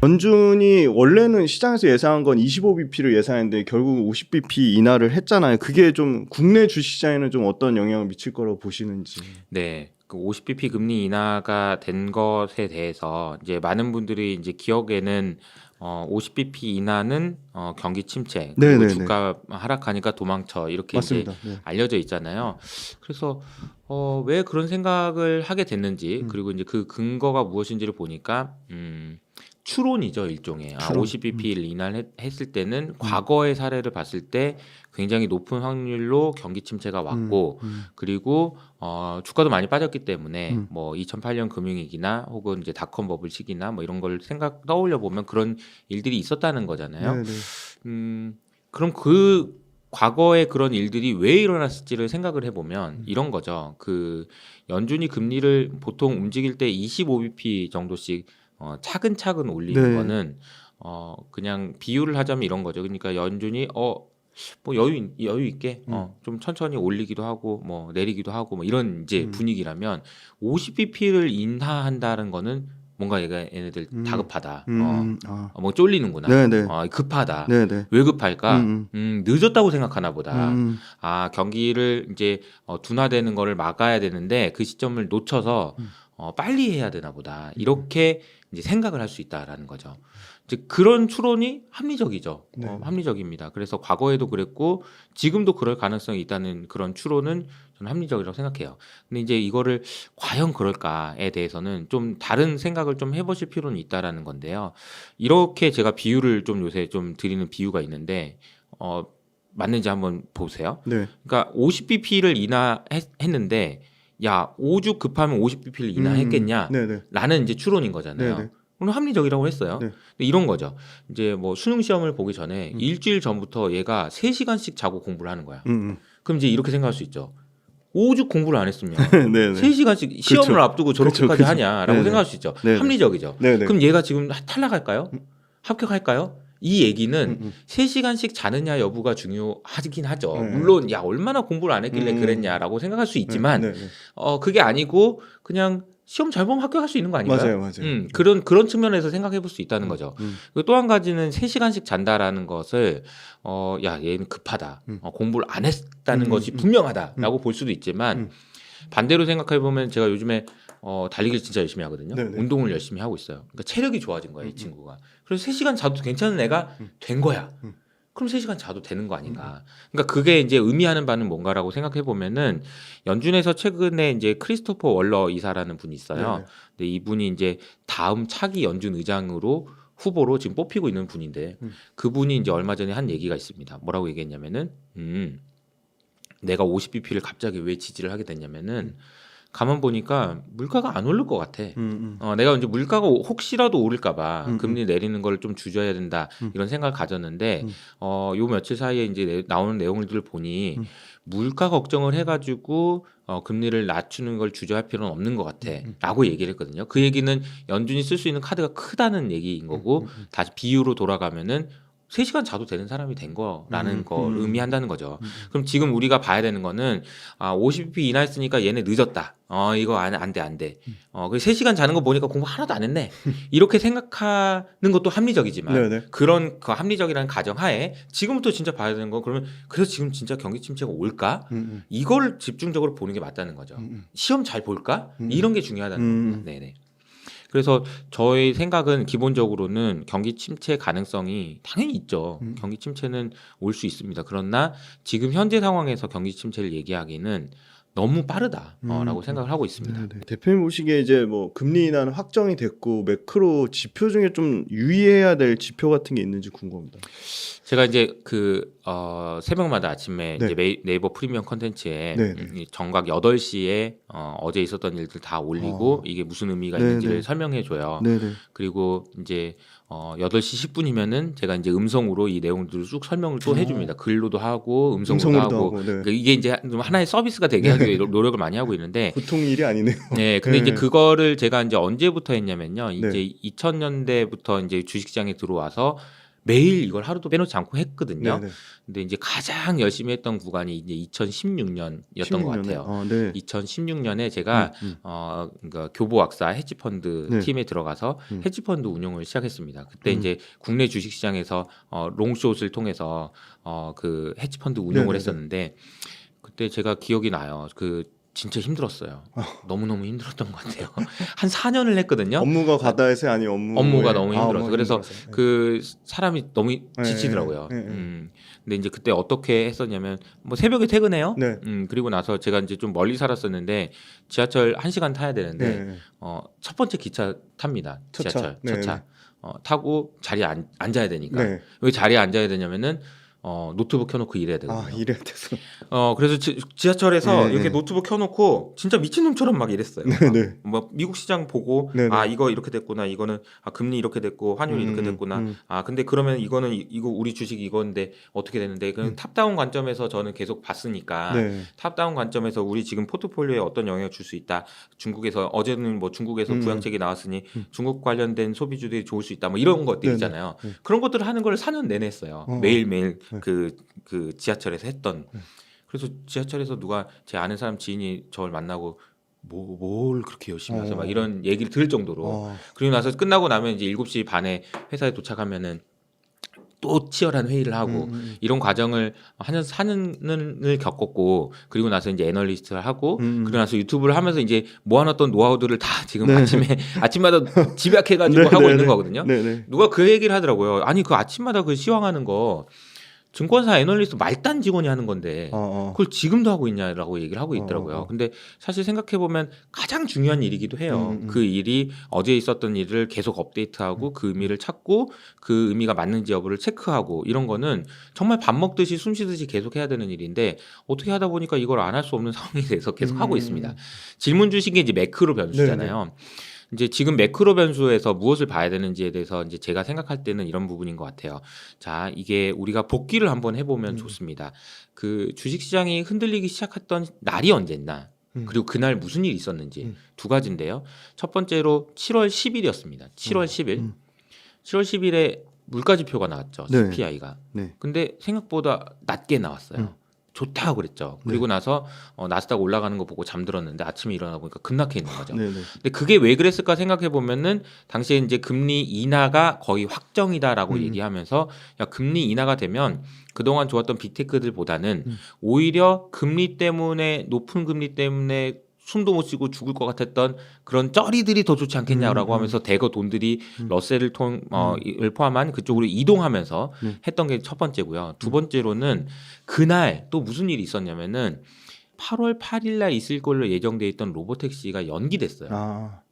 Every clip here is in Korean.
연준이 원래는 시장에서 예상한 건 25bp를 예상했는데 결국 50bp 인하를 했잖아요. 그게 좀 국내 주시장에는 좀 어떤 영향을 미칠 거라고 보시는지. 네. 그 50bp 금리 인하가 된 것에 대해서 이제 많은 분들이 이제 기억에는 50bp 인하는 경기 침체 그리고 네네네. 주가 하락하니까 도망쳐 이렇게 이제 맞습니다. 네. 알려져 있잖아요. 그래서 왜 그런 생각을 하게 됐는지 그리고 이제 그 근거가 무엇인지를 보니까 추론이죠, 일종의. 추론. 50bp를 인하를 했을 때는 과거의 사례를 봤을 때 굉장히 높은 확률로 경기 침체가 왔고 그리고 주가도 많이 빠졌기 때문에 뭐 2008년 금융위기나 혹은 이제 닷컴 버블 시기나 뭐 이런 걸 떠올려 보면 그런 일들이 있었다는 거잖아요. 네네. 그럼 그 과거에 그런 일들이 왜 일어났을지를 생각을 해보면 이런 거죠. 그 연준이 금리를 보통 움직일 때 25bp 정도씩 차근차근 올리는 네. 거는 그냥 비유를 하자면 이런 거죠. 그러니까 연준이 뭐 여유 있게 좀 천천히 올리기도 하고 뭐 내리기도 하고 뭐 이런 이제 분위기라면 50bp를 인하한다는 거는 뭔가 얘네들 다급하다. 뭐 쫄리는구나. 네네. 급하다. 네네. 왜 급할까? 늦었다고 생각하나 보다. 음. 경기를 이제 둔화되는 거를 막아야 되는데 그 시점을 놓쳐서 빨리 해야 되나 보다. 이렇게 이제 생각을 할 수 있다라는 거죠. 이제 그런 추론이 합리적이죠. 네. 합리적입니다. 그래서 과거에도 그랬고 지금도 그럴 가능성이 있다는 그런 추론은 저는 합리적이라고 생각해요. 근데 이제 이거를 과연 그럴까에 대해서는 좀 다른 생각을 좀 해보실 필요는 있다라는 건데요. 이렇게 제가 비유를 좀 요새 좀 드리는 비유가 있는데 맞는지 한번 보세요. 네. 그러니까 50bp를 인하했는데 야 5주 급하면 50bp를 인하했겠냐? 네네. 라는 이제 추론인 거잖아요. 네네. 오늘 합리적이라고 했어요. 네. 근데 이런 거죠. 이제 뭐 수능 시험을 보기 전에 일주일 전부터 얘가 3시간씩 자고 공부를 하는 거야. 그럼 이제 이렇게 생각할 수 있죠. 5주 공부를 안 했으면 네네. 3시간씩 시험을 그렇죠. 앞두고 저렇게까지 그렇죠. 하냐라고 네네. 생각할 수 있죠. 네네. 합리적이죠. 네네. 그럼 얘가 지금 탈락할까요? 합격할까요? 이 얘기는 3시간씩 자느냐 여부가 중요하긴 하죠. 네. 물론 야 얼마나 공부를 안 했길래 그랬냐라고 생각할 수 있지만 네. 그게 아니고 그냥 시험 잘 보면 합격할 수 있는 거 아닌가요? 맞아요. 그런 측면에서 생각해 볼 수 있다는 거죠. 그리고 또 한 가지는 3시간씩 잔다라는 것을 야 얘는 급하다. 공부를 안 했다는 것이 분명하다라고 볼 수도 있지만 반대로 생각해 보면 제가 요즘에 달리기를 진짜 열심히 하거든요. 네네. 운동을 열심히 하고 있어요. 그러니까 체력이 좋아진 거야, 이 친구가. 그래서 3시간 자도 괜찮은 애가 된 거야. 그럼 3시간 자도 되는 거 아닌가. 그러니까 그게 이제 의미하는 바는 뭔가라고 생각해 보면은 연준에서 최근에 이제 크리스토퍼 월러 이사라는 분이 있어요. 네네. 근데 이분이 이제 다음 차기 연준 의장으로 후보로 지금 뽑히고 있는 분인데 그분이 이제 얼마 전에 한 얘기가 있습니다. 뭐라고 얘기했냐면은 내가 50bp를 갑자기 왜 지지를 하게 됐냐면은 가만 보니까 물가가 안 오를 것 같아. 내가 이제 물가가 혹시라도 오를까봐 금리 내리는 걸 좀 줄여야 된다 이런 생각을 가졌는데 요 며칠 사이에 이제 나오는 내용들을 보니 물가 걱정을 해가지고 금리를 낮추는 걸 주저할 필요는 없는 것 같아라고 얘기를 했거든요. 그 얘기는 연준이 쓸 수 있는 카드가 크다는 얘기인 거고 다시 비유로 돌아가면은 3시간 자도 되는 사람이 된 거라는 걸 의미한다는 거죠. 그럼 지금 우리가 봐야 되는 거는 50bp 인하했으니까 얘네 늦었다. 이거 안 돼. 그 3시간 자는 거 보니까 공부 하나도 안 했네. 이렇게 생각하는 것도 합리적이지만 네네. 그런 그 합리적이라는 가정하에 지금부터 진짜 봐야 되는 거 그러면 그래서 지금 진짜 경기 침체가 올까? 이걸 집중적으로 보는 게 맞다는 거죠. 시험 잘 볼까? 이런 게 중요하다는 겁니다. 네네. 그래서 저의 생각은 기본적으로는 경기 침체 가능성이 당연히 있죠. 경기 침체는 올 수 있습니다. 그러나 지금 현재 상황에서 경기 침체를 얘기하기는 너무 빠르다라고 생각을 하고 있습니다. 네네. 대표님 보시기에 이제 뭐 금리 인하는 확정이 됐고 매크로 지표 중에 좀 유의해야 될 지표 같은 게 있는지 궁금합니다. 제가 이제 새벽마다 아침에 네. 이제 네이버 프리미엄 컨텐츠에 네. 이 정각 8시에 어제 있었던 일들 다 올리고 이게 무슨 의미가 있는지를 네네. 설명해 줘요. 네네. 그리고 이제 8시 10분이면은 제가 이제 음성으로 이 내용들을 쭉 설명을 또 해줍니다. 글로도 하고 음성으로도 하고. 네. 그러니까 이게 이제 좀 하나의 서비스가 되게 하기 위해 노력을 많이 하고 있는데. 보통 일이 아니네요. 네, 근데 이제 네. 그거를 제가 이제 언제부터 했냐면요. 네. 이제 2000년대부터 이제 주식시장에 들어와서 매일 이걸 하루도 빼놓지 않고 했거든요. 네네. 근데 이제 가장 열심히 했던 구간이 이제 2016년이었던 것 16년에. 같아요. 네. 2016년에 제가 그러니까 교보악사 헤지펀드 네. 팀에 들어가서 헤지펀드 운용을 시작했습니다. 그때 음. 이제 국내 주식시장에서 롱숏을 통해서 그 헤지펀드 운용을 네네네. 했었는데 그때 제가 기억이 나요. 그 진짜 힘들었어요. 너무너무 힘들었던 것 같아요. 한 4년을 했거든요. 업무가 가다해서 아니 업무가 너무 힘들어서. 그래서 힘들어서. 그 사람이 너무 지치더라고요. 네, 네, 네. 근데 이제 그때 어떻게 했었냐면 뭐 새벽에 퇴근해요. 네. 그리고 나서 제가 이제 좀 멀리 살았었는데 지하철 1시간 타야 되는데 네. 첫 번째 기차 탑니다. 첫 차. 지하철 네, 첫 차. 타고 자리에 앉아야 되니까. 네. 왜 자리에 앉아야 되냐면은 노트북 켜놓고 일해야 되거든요. 아, 이래야 돼서. 그래서 지하철에서 네, 이렇게 네. 노트북 켜놓고 진짜 미친놈처럼 막 이랬어요. 네. 뭐 미국 시장 보고 네, 네. 이거 이렇게 됐구나, 이거는 금리 이렇게 됐고 환율이 이렇게 됐구나. 근데 그러면 이거는 이거 우리 주식 이건데 어떻게 되는데 그 탑다운 관점에서 저는 계속 봤으니까 네. 탑다운 관점에서 우리 지금 포트폴리오에 어떤 영향을 줄 수 있다. 중국에서 어제는 뭐 중국에서 부양책이 나왔으니 중국 관련된 소비주들이 좋을 수 있다. 뭐 이런 것들 네, 있잖아요. 네. 그런 것들을 하는 걸 4년 내내 했어요. 매일매일 그 지하철에서 했던. 그래서 지하철에서 누가 제 아는 사람 지인이 저를 만나고 뭘 그렇게 열심히 하세요? 막 이런 얘기를 들을 정도로. 그리고 나서 끝나고 나면 이제 7시 반에 회사에 도착하면은 또 치열한 회의를 하고 이런 과정을 한 4년을 겪었고 그리고 나서 이제 애널리스트를 하고 그리고 나서 유튜브를 하면서 이제 모아놨던 노하우들을 다 지금 아침마다 집약해가지고 네, 하고 네, 있는 네. 거거든요. 네, 네. 누가 그 얘기를 하더라고요. 아니 그 아침마다 그 시황하는 거 증권사 애널리스트 말단 직원이 하는 건데 그걸 지금도 하고 있냐라고 얘기를 하고 있더라고요. 근데 사실 생각해 보면 가장 중요한 일이기도 해요. 그 일이 어제 있었던 일을 계속 업데이트하고 그 의미를 찾고 그 의미가 맞는지 여부를 체크하고 이런 거는 정말 밥 먹듯이 숨 쉬듯이 계속 해야 되는 일인데 어떻게 하다 보니까 이걸 안 할 수 없는 상황이 돼서 계속 하고 있습니다. 질문 주신 게 이제 매크로 변수잖아요. 이제 지금 매크로 변수에서 무엇을 봐야 되는지에 대해서 이제 제가 생각할 때는 이런 부분인 것 같아요. 자, 이게 우리가 복귀를 한번 해보면 좋습니다. 그 주식시장이 흔들리기 시작했던 날이 언제나 그리고 그날 무슨 일이 있었는지 두 가지인데요. 첫 번째로 7월 10일이었습니다. 7월 10일. 7월 10일에 물가지표가 나왔죠. 네. CPI가. 네. 근데 생각보다 낮게 나왔어요. 좋다고 그랬죠. 그리고 나서 나스닥 올라가는 거 보고 잠들었는데 아침에 일어나 보니까 급락해 있는 거죠. 네, 네. 근데 그게 왜 그랬을까 생각해 보면은 당시에 이제 금리 인하가 거의 확정이다라고 얘기하면서 야 금리 인하가 되면 그동안 좋았던 빅테크들보다는 오히려 금리 때문에 높은 금리 때문에 숨도 못 쉬고 죽을 것 같았던 그런 쩌리들이 더 좋지 않겠냐라고 하면서 대거 돈들이 러셀을 을 포함한 그쪽으로 이동하면서 했던 게 첫 번째고요. 두 번째로는 그날 또 무슨 일이 있었냐면은 8월 8일 날 있을 걸로 예정돼 있던 로보택시가 연기됐어요.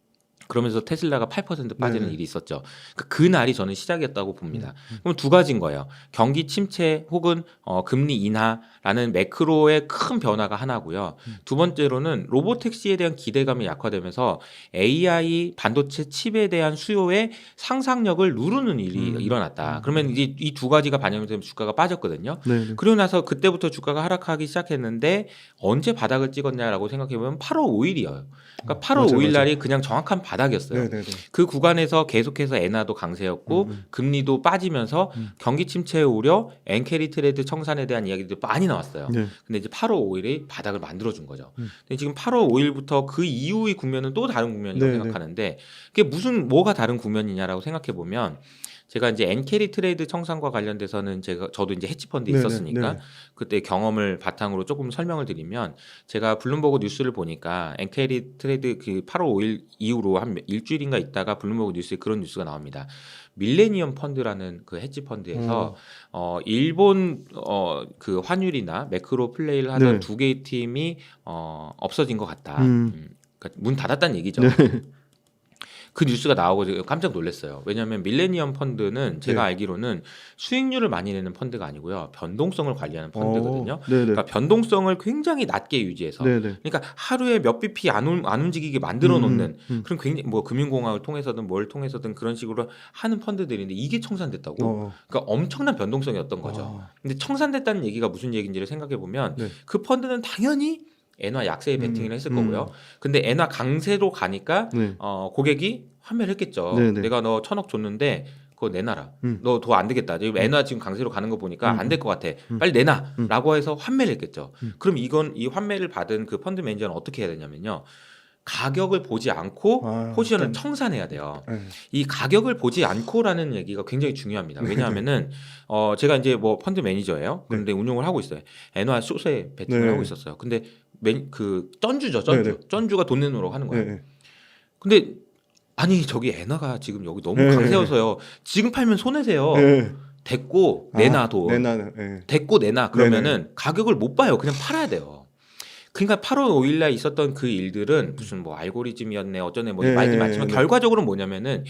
그러면서 테슬라가 8% 빠지는 네네. 일이 있었죠. 그 날이 저는 시작이었다고 봅니다. 그럼 두 가지인 거예요. 경기 침체 혹은 금리 인하라는 매크로의 큰 변화가 하나고요. 두 번째로는 로보택시에 대한 기대감이 약화되면서 AI 반도체 칩에 대한 수요의 상상력을 누르는 일이 일어났다. 그러면 이제 이 두 가지가 반영이 되면 주가가 빠졌거든요. 네, 네. 그리고 나서 그때부터 주가가 하락하기 시작했는데 언제 바닥을 찍었냐라고 생각해 보면 8월 5일이에요. 그러니까 8월 맞아요, 5일 날이 맞아요. 그냥 정확한 바닥이었어요. 네, 네, 네. 그 구간에서 계속해서 엔화도 강세였고 금리도 빠지면서 경기 침체 우려, 엔캐리 트레이드 청산에 대한 이야기도 많이 나왔어요. 네. 근데 이제 8월 5일이 바닥을 만들어준 거죠. 근데 지금 8월 5일부터 그 이후의 국면은 또 다른 국면이라고 네, 생각하는데 그게 뭐가 다른 국면이냐라고 생각해 보면 제가 이제 엔캐리 트레이드 청산과 관련돼서는 저도 이제 헤지펀드에 네네, 있었으니까 네. 그때 경험을 바탕으로 조금 설명을 드리면 제가 블룸버그 뉴스를 보니까 엔캐리 트레이드 그 8월 5일 이후로 한 일주일인가 있다가 블룸버그 뉴스에 그런 뉴스가 나옵니다. 밀레니엄 펀드라는 그 헤지 펀드에서 일본 그 환율이나 매크로 플레이를 하던 네. 두 개의 팀이 없어진 것 같다. 그러니까 문 닫았다는 얘기죠. 그 뉴스가 나오고 깜짝 놀랐어요. 왜냐하면 밀레니엄 펀드는 제가 네. 알기로는 수익률을 많이 내는 펀드가 아니고요. 변동성을 관리하는 펀드거든요. 네네. 그러니까 변동성을 굉장히 낮게 유지해서 네네. 그러니까 하루에 몇 bp 안 움직이게 만들어 놓는 그런 굉장히 뭐 금융공학을 통해서든 뭘 통해서든 그런 식으로 하는 펀드들인데 이게 청산됐다고? 그러니까 엄청난 변동성이었던 거죠. 근데 청산됐다는 얘기가 무슨 얘기인지를 생각해 보면 네. 그 펀드는 당연히 엔화 약세에 베팅을 했을 거고요. 근데 엔화 강세로 가니까 네. 고객이 환매를 했겠죠. 네네. 내가 너 1,000억 줬는데 그거 내놔라. 음. 너 더 안 되겠다. 지금 엔화 지금 강세로 가는 거 보니까 안 될 것 같아. 빨리 내놔라고 해서 환매를 했겠죠. 그럼 이 환매를 받은 그 펀드 매니저는 어떻게 해야 되냐면요. 가격을 보지 않고 포지션을 일단- 청산해야 돼요. 네. 이 가격을 보지 않고라는 얘기가 굉장히 중요합니다. 왜냐하면은 제가 이제 뭐 펀드 매니저예요. 그런데 운용을 하고 있어요. 엔화 숏에 베팅을 네. 하고 있었어요. 근데 그 쩐주죠, 네, 쩐주. 네. 쩐주가 돈 내놓으라고 하는 거예요. 네. 근데 아니 저기 엔화가 지금 여기 너무 네. 강세여서요. 지금 팔면 손해세요. 네. 됐고 내놔 돈. 내놔. 네. 됐고 내놔 그러면은 가격을 못 봐요. 그냥 팔아야 돼요. 그러니까 8월 5일 날 있었던 그 일들은 무슨 뭐 알고리즘이었네 어쩌네 뭐 네, 말이 많지만 네. 결과적으로는 뭐냐면은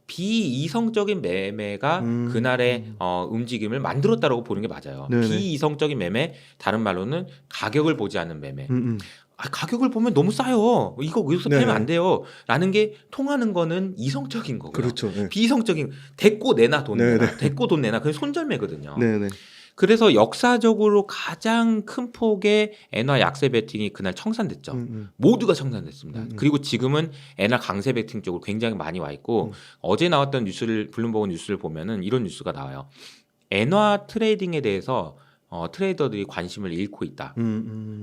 비이성적인 매매가 그날의 움직임을 만들었다라고 보는 게 맞아요. 네, 네. 비이성적인 매매, 다른 말로는 가격을 보지 않는 매매. 음. 가격을 보면 너무 싸요. 이거 여기서 네. 팔면 안 돼요. 라는 게 통하는 거는 이성적인 거고요. 그렇죠. 네. 비이성적인 됐고 내놔 돈 네, 내놔. 네. 됐고 돈 내놔. 그게 손절매거든요. 네. 그래서 역사적으로 가장 큰 폭의 엔화 약세 베팅이 그날 청산됐죠. 모두가 청산됐습니다. 그리고 지금은 엔화 강세 베팅 쪽으로 굉장히 많이 와 있고 어제 나왔던 뉴스를 블룸버그 뉴스를 보면은 이런 뉴스가 나와요. 엔화 트레이딩에 대해서 트레이더들이 관심을 잃고 있다.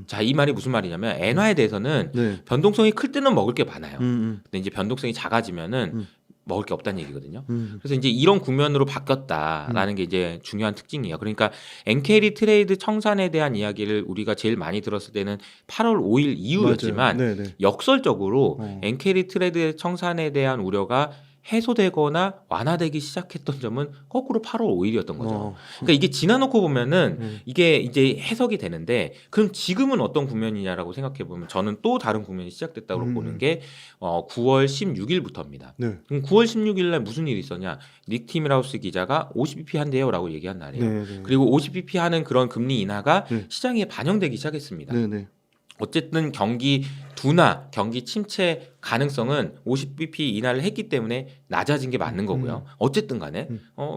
자, 이 말이 무슨 말이냐면 엔화에 대해서는 네. 변동성이 클 때는 먹을 게 많아요. 음. 근데 이제 변동성이 작아지면은 먹을 게 없다는 얘기거든요. 음. 그래서 이제 이런 국면으로 바뀌었다라는 게 이제 중요한 특징이에요. 그러니까 엔캐리 트레이드 청산에 대한 이야기를 우리가 제일 많이 들었을 때는 8월 5일 이후였지만 맞아요. 네. 역설적으로 엔캐리 트레이드 청산에 대한 우려가 해소되거나 완화되기 시작했던 점은 거꾸로 8월 5일이었던 거죠. 그러니까 이게 지나놓고 보면은 이게 이제 해석이 되는데 그럼 지금은 어떤 국면이냐라고 생각해 보면 저는 또 다른 국면이 시작됐다고 보는 게 9월 16일부터입니다. 네. 그럼 9월 16일 날 무슨 일이 있었냐? 닉 티밀하우스 기자가 50bp 한대요라고 얘기한 날이에요. 네. 그리고 50bp 하는 그런 금리 인하가 네. 시장에 반영되기 시작했습니다. 네. 어쨌든 경기 둔화, 경기 침체 가능성은 50bp 인하를 했기 때문에 낮아진 게 맞는 거고요. 어쨌든 간에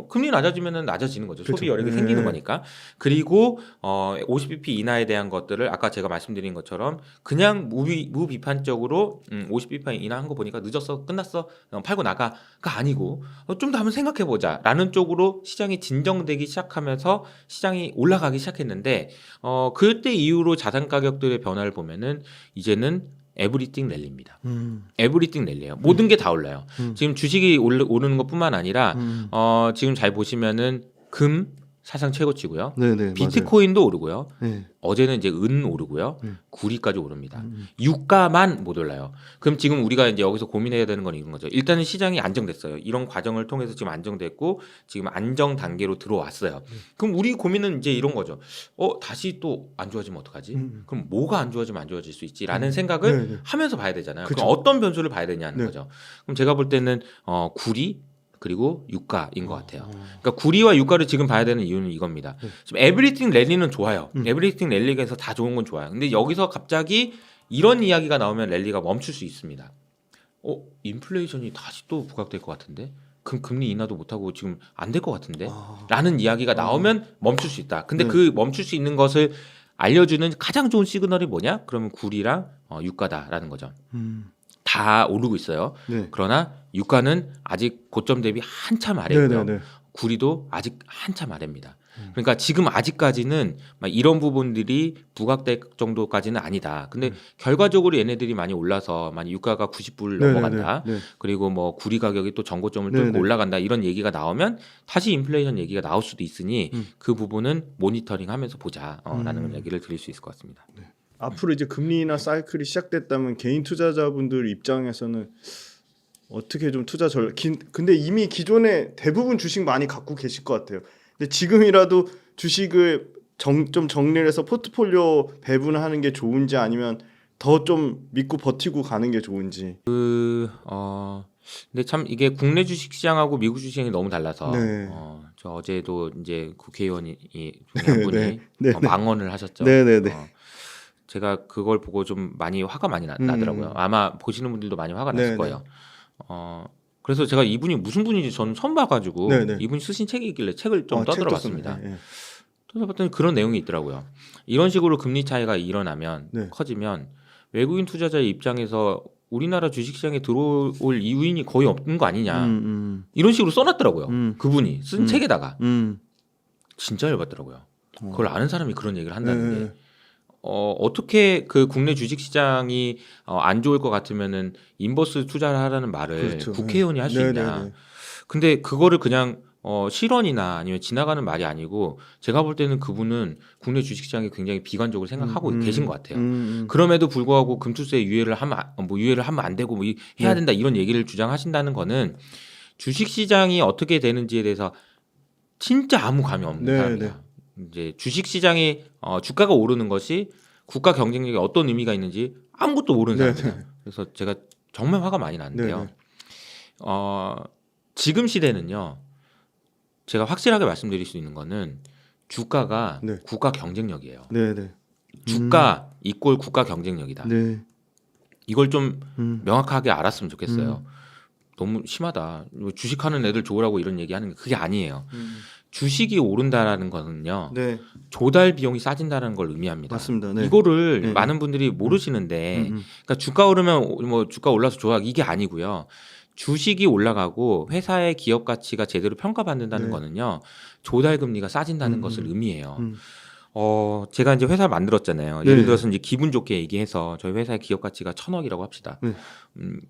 금리 낮아지면 낮아지는 거죠. 소비 그렇죠. 여력이 네. 생기는 거니까. 그리고 50bp 인하에 대한 것들을 아까 제가 말씀드린 것처럼 그냥 무비판적으로 50bp 인하한 거 보니까 늦었어, 끝났어, 팔고 나가가 아니고 좀 더 한번 생각해보자 라는 쪽으로 시장이 진정되기 시작하면서 시장이 올라가기 시작했는데 그때 이후로 자산 가격들의 변화를 보면은 이제는 에브리띵 랠리입니다. 에브리띵 랠리예요. 모든 게 다 올라요. 지금 주식이 오르는 것뿐만 아니라 지금 잘 보시면은 금 사상 최고치고요. 네. 비트코인도 오르고요. 네. 어제는 이제 은 오르고요. 구리까지 오릅니다. 유가만 못 올라요. 그럼 지금 우리가 이제 여기서 고민해야 되는 건 이런 거죠. 일단은 시장이 안정됐어요. 이런 과정을 통해서 지금 안정됐고 지금 안정 단계로 들어왔어요. 그럼 우리 고민은 이제 이런 거죠. 다시 또 안 좋아지면 어떡하지? 그럼 뭐가 안 좋아지면 안 좋아질 수 있지라는 생각을 네. 하면서 봐야 되잖아요. 그쵸. 그럼 어떤 변수를 봐야 되냐는 네. 거죠. 그럼 제가 볼 때는 구리 그리고 유가인 것 같아요. 그러니까 구리와 유가를 지금 봐야 되는 이유는 이겁니다. 지금 에브리띵 랠리는 좋아요. 에브리띵 랠리에서 다 좋은 건 좋아요. 근데 여기서 갑자기 이런 이야기가 나오면 랠리가 멈출 수 있습니다. 인플레이션이 다시 또 부각될 것 같은데? 그럼 금리 인하도 못하고 지금 안 될 것 같은데? 라는 이야기가 나오면 멈출 수 있다. 근데 그 멈출 수 있는 것을 알려주는 가장 좋은 시그널이 뭐냐? 그러면 구리랑 유가다라는 거죠. 다 오르고 있어요. 네. 그러나 유가는 아직 고점 대비 한참 아래고요. 네. 구리도 아직 한참 아래입니다. 그러니까 지금 아직까지는 막 이런 부분들이 부각될 정도까지는 아니다. 근데 결과적으로 얘네들이 많이 올라서 많이 유가가 90불 넘어간다. 네. 그리고 뭐 구리 가격이 또 전고점을 네, 뚫고 네. 올라간다. 이런 얘기가 나오면 다시 인플레이션 얘기가 나올 수도 있으니 그 부분은 모니터링하면서 보자. 라는 얘기를 드릴 수 있을 것 같습니다. 앞으로 이제 금리 인하 사이클이 시작됐다면 개인 투자자분들 입장에서는 어떻게 좀 투자 근데 이미 기존에 대부분 주식 많이 갖고 계실 것 같아요. 근데 지금이라도 주식을 좀 정리를 해서 포트폴리오 배분하는 게 좋은지 아니면 더 좀 믿고 버티고 가는 게 좋은지. 근데 참 이게 국내 주식 시장하고 미국 주식 시장이 너무 달라서 네. 저 어제도 이제 국회의원이 중에 한 분이 네. 망언을 하셨죠. 네. 제가 그걸 보고 좀 많이 화가 많이 나더라고요. 아마 보시는 분들도 많이 화가 났을 네. 거예요. 그래서 제가 이분이 무슨 분인지 저는 처음 봐가지고 네. 이분이 쓰신 책이 있길래 책을 좀 떠들어봤습니다. 네. 떠들어봤더니 그런 내용이 있더라고요. 이런 식으로 금리 차이가 일어나면 네. 커지면 외국인 투자자의 입장에서 우리나라 주식시장에 들어올 이유인이 거의 없는 거 아니냐 이런 식으로 써놨더라고요. 음. 그분이 쓴 책에다가 진짜 열받더라고요. 어. 그걸 아는 사람이 그런 얘기를 한다는 네. 게 어떻게 그 국내 주식시장이 안 좋을 것 같으면은 인버스 투자를 하라는 말을 그렇죠. 국회의원이 할 수 네, 있냐? 네, 네. 근데 그거를 그냥 실언이나 아니면 지나가는 말이 아니고 제가 볼 때는 그분은 국내 주식시장에 굉장히 비관적으로 생각하고 계신 것 같아요. 그럼에도 불구하고 금투세 유예를 하면 안 되고 뭐 해야 네. 된다 이런 얘기를 주장하신다는 거는 주식시장이 어떻게 되는지에 대해서 진짜 아무 감이 없는 네, 사람이다. 이제 주식시장이 주가가 오르는 것이 국가 경쟁력에 어떤 의미가 있는지 아무것도 모르는 네, 사람이다. 그래서 제가 정말 화가 많이 나는데요. 네, 네. 지금 시대는요. 제가 확실하게 말씀드릴 수 있는 거는 주가가 네. 국가 경쟁력이에요. 네, 네. 주가 이꼴 국가 경쟁력이다. 네. 이걸 좀 음. 명확하게 알았으면 좋겠어요. 너무 심하다. 주식하는 애들 좋으라고 이런 얘기하는 게 그게 아니에요. 주식이 오른다라는 거는요. 네. 조달 비용이 싸진다는 걸 의미합니다. 맞습니다. 네. 이거를 네. 많은 분들이 모르시는데 음. 그러니까 주가 오르면 뭐 주가 올라서 좋아 이게 아니고요. 주식이 올라가고 회사의 기업 가치가 제대로 평가받는다는 네. 거는요. 조달 금리가 싸진다는 것을 의미해요. 음. 제가 이제 회사를 만들었잖아요. 네. 예를 들어서 이제 기분 좋게 얘기해서 저희 회사의 기업 가치가 1,000억이라고 합시다. 네.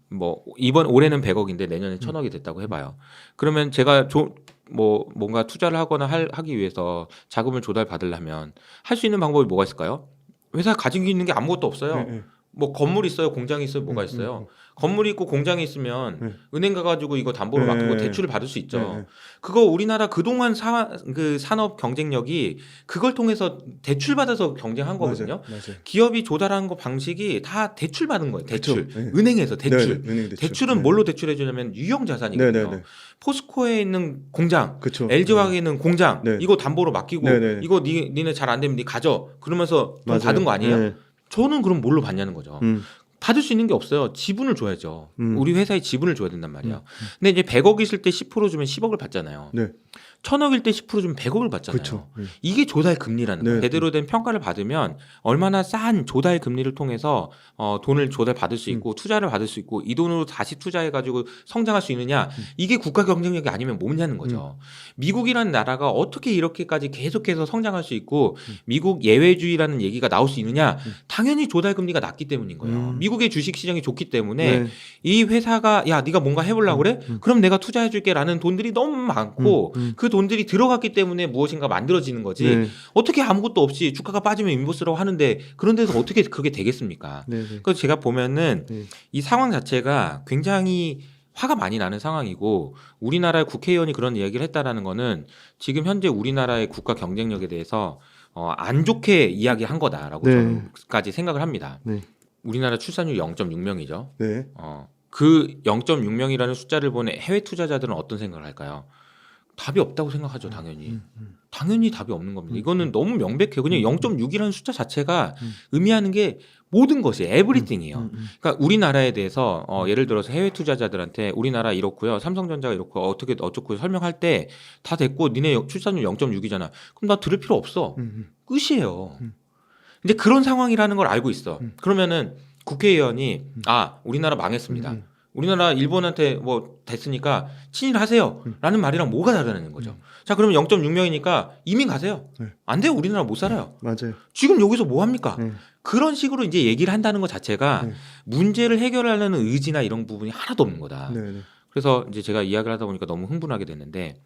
뭐 이번 올해는 100억인데 내년에 1,000억이 됐다고 해봐요. 그러면 제가 뭔가 투자를 하거나 하기 위해서 자금을 조달 받으려면 할 수 있는 방법이 뭐가 있을까요? 회사 가지고 있는 게 아무것도 없어요. 네. 뭐 건물 있어요, 공장이 있어요, 뭐가 있어요. 건물이 있고 공장이 있으면 은행 가가지고 이거 담보로 네. 맡기고 대출을 받을 수 있죠. 네. 그거 우리나라 그동안 그 산업 경쟁력이 그걸 통해서 대출 받아서 경쟁한 거거든요. 맞아요. 기업이 조달하는 거 방식이 다 대출 받은 거예요. 대출. 그쵸. 네. 은행에서 대출. 네, 은행 대출. 대출은 네. 뭘로 대출해 주냐면 유형 자산이거든요. 네, 네, 네. 포스코에 있는 공장, 그렇죠. LG화학에 있는 공장 네. 이거 담보로 맡기고 네, 네. 이거 니네 잘 안 되면 니 가져. 그러면서 돈 맞아요. 받은 거 아니에요? 네. 저는 그럼 뭘로 받냐는 거죠. 받을 수 있는 게 없어요. 지분을 줘야죠. 우리 회사에 지분을 줘야 된단 말이에요. 근데 이제 100억 있을 때 10% 주면 10억을 받잖아요. 네. 1,000억일 때 10% 주면 100억을 받잖아요. 그렇죠. 네. 이게 조달 금리라는 거예요. 네. 제대로 된 평가를 받으면 얼마나 싼 조달 금리를 통해서 돈을 조달 받을 수 있고 투자를 받을 수 있고 이 돈으로 다시 투자해 가지고 성장할 수 있느냐. 이게 국가 경쟁력이 아니면 뭐냐는 거죠. 미국이라는 나라가 어떻게 이렇게까지 계속해서 성장할 수 있고 미국 예외주의라는 얘기가 나올 수 있느냐. 당연히 조달 금리가 낮기 때문인 거예요. 미국의 주식 시장이 좋기 때문에 네. 이 회사가 야 네가 뭔가 해보려고 그래? 그럼 내가 투자해 줄게라는 돈들이 너무 많고 그 돈들이 들어갔기 때문에 무엇인가 만들어지는 거지. 네. 어떻게 아무것도 없이 주가가 빠지면 인버스라고 하는데 그런 데서 어떻게 그게 되겠습니까? 네. 그래서 제가 보면은 네. 이 상황 자체가 굉장히 화가 많이 나는 상황이고 우리나라의 국회의원이 그런 이야기를 했다라는 거는 지금 현재 우리나라의 국가 경쟁력에 대해서 안 좋게 이야기한 거다라고 네. 저는까지 생각을 합니다. 네. 우리나라 출산율 0.6명이죠. 네. 그 0.6명이라는 숫자를 보는 해외 투자자들은 어떤 생각을 할까요? 답이 없다고 생각하죠, 당연히. 당연히 답이 없는 겁니다. 이거는 너무 명백해요. 그냥 0.6이라는 숫자 자체가 의미하는 게 모든 것이 에브리띵이에요. 그러니까 우리나라에 대해서 예를 들어서 해외 투자자들한테 우리나라 이렇고요. 삼성전자가 이렇고 어떻게 어쩌고 설명할 때 다 됐고 니네 출산율 0.6이잖아. 그럼 나 들을 필요 없어. 끝이에요. 근데 그런 상황이라는 걸 알고 있어. 그러면은 국회의원이 우리나라 망했습니다. 우리나라 일본한테 뭐 됐으니까 친일하세요 라는 말이랑 뭐가 다르는 거죠. 자 그러면 0.6명이니까 이민 가세요. 네. 안 돼요. 우리나라 못 살아요. 맞아요. 지금 여기서 뭐 합니까? 네. 그런 식으로 이제 얘기를 한다는 것 자체가 네. 문제를 해결하려는 의지나 이런 부분이 하나도 없는 거다. 네. 네. 그래서 이제 제가 이야기를 하다 보니까 너무 흥분하게 됐는데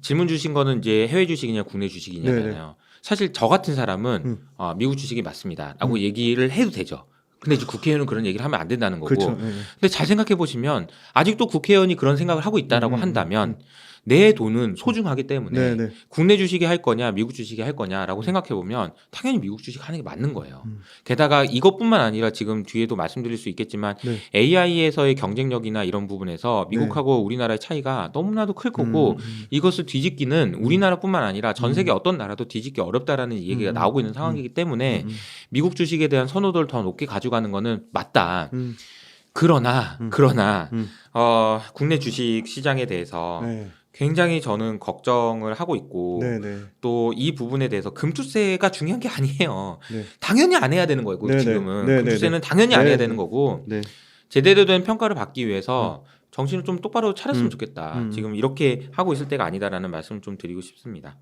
질문 주신 거는 이제 해외 주식이냐 국내 주식이냐잖아요. 사실 저 같은 사람은 미국 주식이 맞습니다라고 얘기를 해도 되죠. 근데 이제 국회의원은 그런 얘기를 하면 안 된다는 거고. 그렇죠. 네. 근데 잘 생각해 보시면 아직도 국회의원이 그런 생각을 하고 있다라고 한다면 내 돈은 소중하기 때문에 네. 국내 주식이 할 거냐 미국 주식이 할 거냐라고 생각해 보면 당연히 미국 주식 하는 게 맞는 거예요. 게다가 이것뿐만 아니라 지금 뒤에도 말씀드릴 수 있겠지만 네. AI에서의 경쟁력이나 이런 부분에서 미국하고 우리나라의 차이가 너무나도 클 거고 이것을 뒤집기는 우리나라뿐만 아니라 전 세계 어떤 나라도 뒤집기 어렵다라는 얘기가 나오고 있는 상황이기 때문에 미국 주식에 대한 선호도를 더 높게 가져가는 거는 맞다. 그러나 국내 주식 시장에 대해서 네. 굉장히 저는 걱정을 하고 있고 네. 네. 또 이 부분에 대해서 금투세가 중요한 게 아니에요. 네. 당연히 안 해야 되는 거예요. 네, 지금은 네, 네, 금투세는 네. 당연히 안 네, 해야 네. 되는 거고 네. 제대로 된 평가를 받기 위해서 정신을 좀 똑바로 차렸으면 음. 좋겠다. 지금 이렇게 하고 있을 때가 아니다라는 말씀을 좀 드리고 싶습니다.